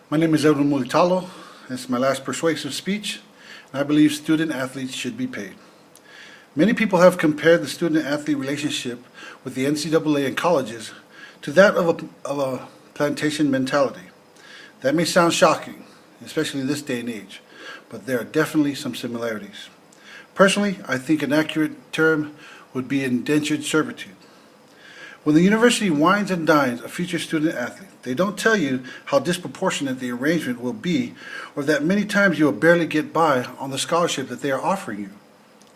My name is Edwin Mulitalo. This is my last persuasive speech, and I believe student athletes should be paid. Many people have compared the student-athlete relationship with the NCAA and colleges to that of a plantation mentality. That may sound shocking, especially in this day and age, but there are definitely some similarities. Personally, I think an accurate term would be indentured servitude. When the university wines and dines a future student athlete, they don't tell you how disproportionate the arrangement will be, or that many times you will barely get by on the scholarship that they are offering you.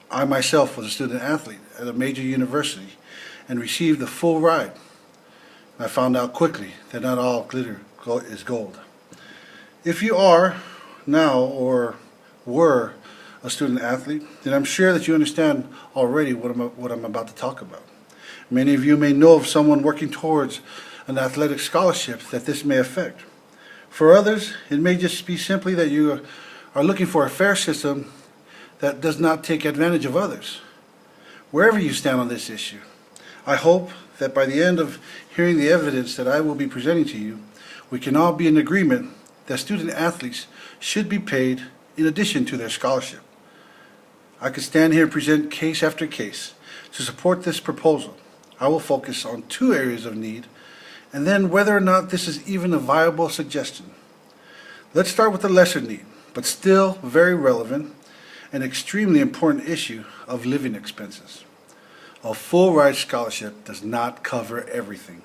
I myself was a student athlete at a major university and received the full ride. I found out quickly that not all glitter is gold. If you are now or were a student athlete, then I'm sure that you understand already what I'm about to talk about. Many of you may know of someone working towards an athletic scholarship that this may affect. For others, it may just be simply that you are looking for a fair system that does not take advantage of others. Wherever you stand on this issue, I hope that by the end of hearing the evidence that I will be presenting to you, we can all be in agreement that student athletes should be paid in addition to their scholarship. I could stand here and present case after case to support this proposal. I will focus on two areas of need, and then whether or not this is even a viable suggestion. Let's start with the lesser need, but still very relevant, an extremely important issue of living expenses. A full ride scholarship does not cover everything.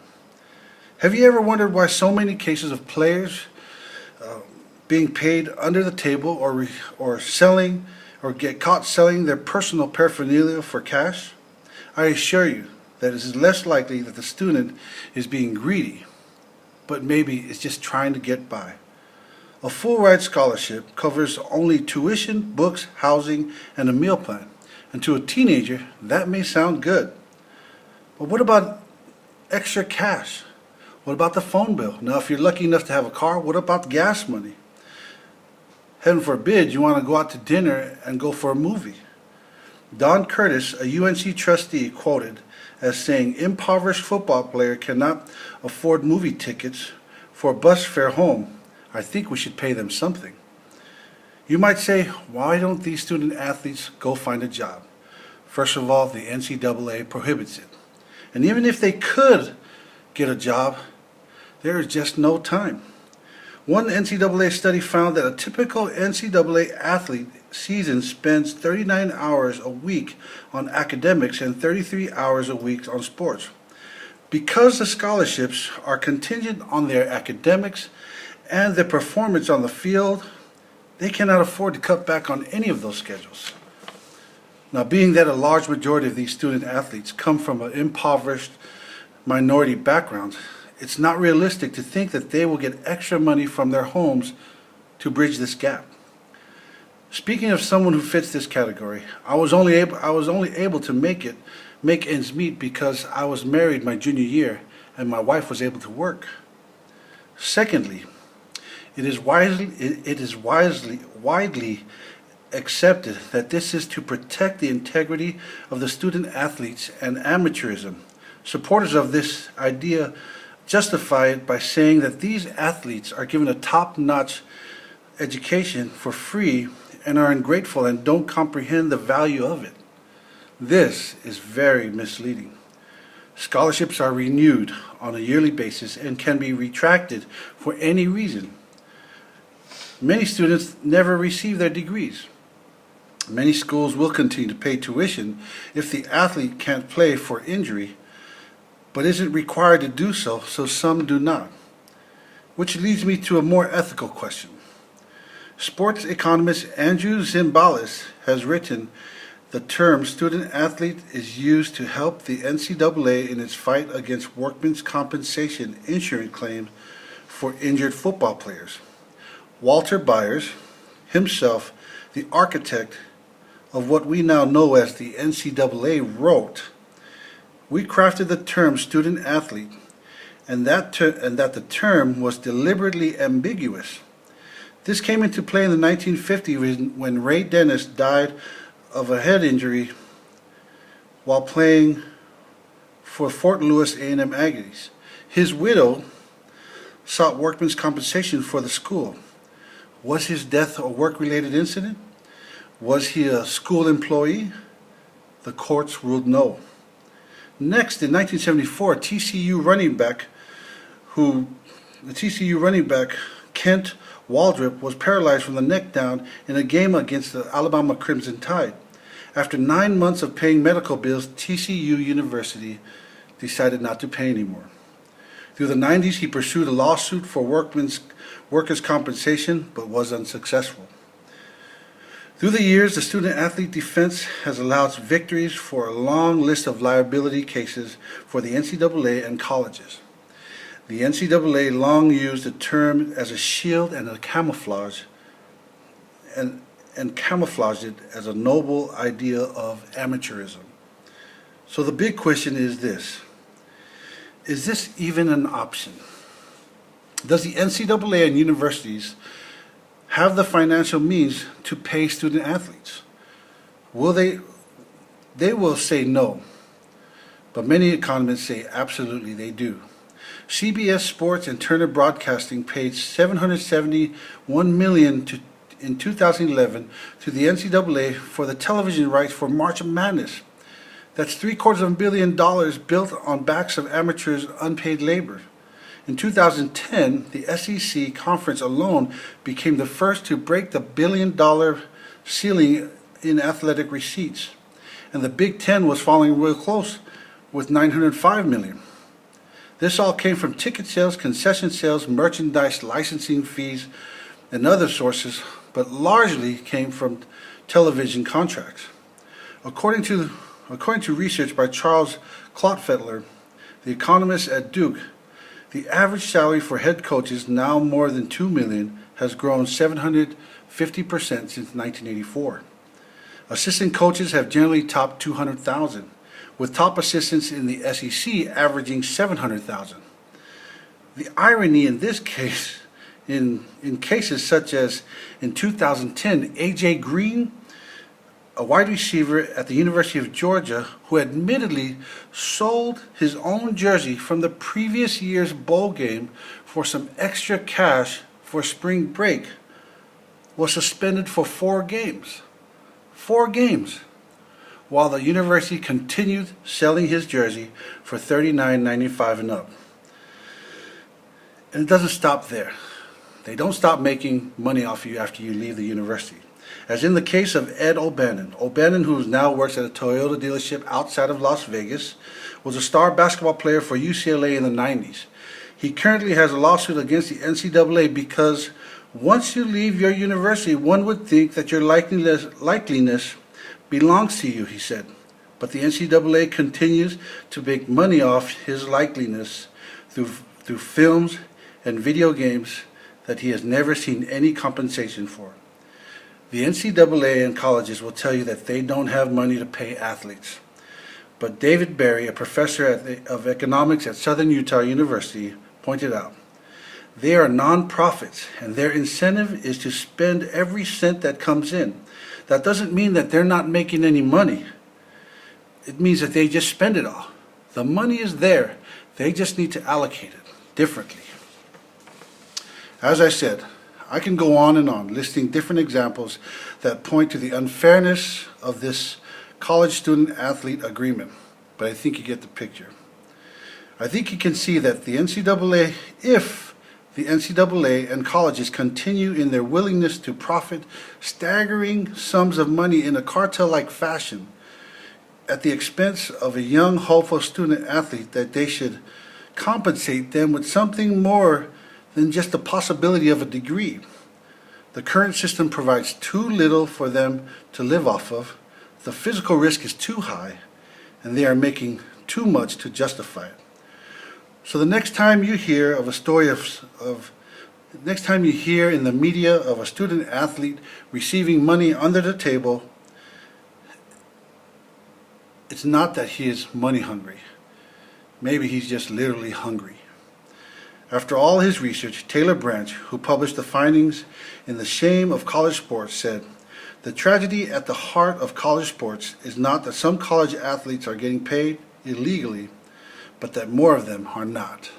Have you ever wondered why so many cases of players being paid under the table or selling or get caught selling their personal paraphernalia for cash? I assure you that it is less likely that the student is being greedy, but maybe is just trying to get by. A full ride scholarship covers only tuition, books, housing, and a meal plan. And to a teenager, that may sound good. But what about extra cash? What about the phone bill? Now, if you're lucky enough to have a car, what about gas money? Heaven forbid you want to go out to dinner and go for a movie. Don Curtis, a UNC trustee, quoted as saying, "Impoverished football player cannot afford movie tickets for a bus fare home. I think we should pay them something." You might say, why don't these student athletes go find a job? First of all, the NCAA prohibits it. And even if they could get a job, there is just no time. One NCAA study found that a typical NCAA athlete season spends 39 hours a week on academics and 33 hours a week on sports. Because the scholarships are contingent on their academics and their performance on the field, they cannot afford to cut back on any of those schedules. Now, being that a large majority of these student athletes come from an impoverished minority background, it's not realistic to think that they will get extra money from their homes to bridge this gap. Speaking of someone who fits this category, I was only able to make ends meet because I was married my junior year and my wife was able to work. Secondly, it is widely accepted that this is to protect the integrity of the student athletes and amateurism. Supporters of this idea justify it by saying that these athletes are given a top-notch education for free and are ungrateful and don't comprehend the value of it. This is very misleading. Scholarships are renewed on a yearly basis and can be retracted for any reason. Many students never receive their degrees. Many schools will continue to pay tuition if the athlete can't play for injury, but isn't required to do so, so some do not. Which leads me to a more ethical question. Sports economist Andrew Zimbalist has written, "The term student athlete is used to help the NCAA in its fight against workmen's compensation insurance claims for injured football players." Walter Byers, himself the architect of what we now know as the NCAA, wrote, "We crafted the term student athlete, and that the term was deliberately ambiguous. This came into play in the 1950s when Ray Dennis died of a head injury while playing for Fort Lewis A&M Aggies. His widow sought workman's compensation for the school. Was his death a work-related incident? Was he a school employee? The courts ruled no. Next, in 1974, the TCU running back Kent Waldrop was paralyzed from the neck down in a game against the Alabama Crimson Tide. After 9 months of paying medical bills, TCU University decided not to pay anymore. Through the 90s, he pursued a lawsuit for workers' compensation, but was unsuccessful. Through the years, the student-athlete defense has allowed victories for a long list of liability cases for the NCAA and colleges. The NCAA long used the term as a shield and a camouflage, and camouflaged it as a noble idea of amateurism. So the big question is this: is this even an option? Does the NCAA and universities have the financial means to pay student athletes? Will they? They will say no, but many economists say absolutely they do. CBS Sports and Turner Broadcasting paid $771 million in 2011 to the NCAA for the television rights for March Madness. That's $750 million built on backs of amateurs' unpaid labor. In 2010, the SEC conference alone became the first to break the $1 billion ceiling in athletic receipts, and the Big Ten was following real close with $905 million. This all came from ticket sales, concession sales, merchandise, licensing fees, and other sources, but largely came from television contracts. According to research by Charles Clotfeller, the economist at Duke, the average salary for head coaches, now more than $2 million, has grown 750% since 1984. Assistant coaches have generally topped $200,000, with top assistants in the SEC averaging $700,000. The irony in this case, in cases such as in 2010, A.J. Green, a wide receiver at the University of Georgia, who admittedly sold his own jersey from the previous year's bowl game for some extra cash for spring break, was suspended for 4 games. 4 games. While the university continued selling his jersey for $39.95 and up. And it doesn't stop there. They don't stop making money off you after you leave the university. As in the case of Ed O'Bannon. O'Bannon, who now works at a Toyota dealership outside of Las Vegas, was a star basketball player for UCLA in the 90s. He currently has a lawsuit against the NCAA because once you leave your university, one would think that your likeliness belongs to you, he said. But the NCAA continues to make money off his likeliness through films and video games that he has never seen any compensation for. The NCAA and colleges will tell you that they don't have money to pay athletes. But David Berry, a professor of economics at Southern Utah University, pointed out, they are nonprofits, and their incentive is to spend every cent that comes in. That doesn't mean that they're not making any money. It means that they just spend it all. The money is there. They just need to allocate it differently. As I said, I can go on and on, listing different examples that point to the unfairness of this college student-athlete agreement, but I think you get the picture. I think you can see that the NCAA, if the NCAA and colleges continue in their willingness to profit staggering sums of money in a cartel-like fashion at the expense of a young, hopeful student-athlete, that they should compensate them with something more than just the possibility of a degree. The current system provides too little for them to live off of, the physical risk is too high, and they are making too much to justify it. So the next time you hear of a story next time you hear in the media of a student athlete receiving money under the table, it's not that he is money hungry. Maybe he's just literally hungry. After all his research, Taylor Branch, who published the findings in The Shame of College Sports, said, "The tragedy at the heart of college sports is not that some college athletes are getting paid illegally, but that more of them are not."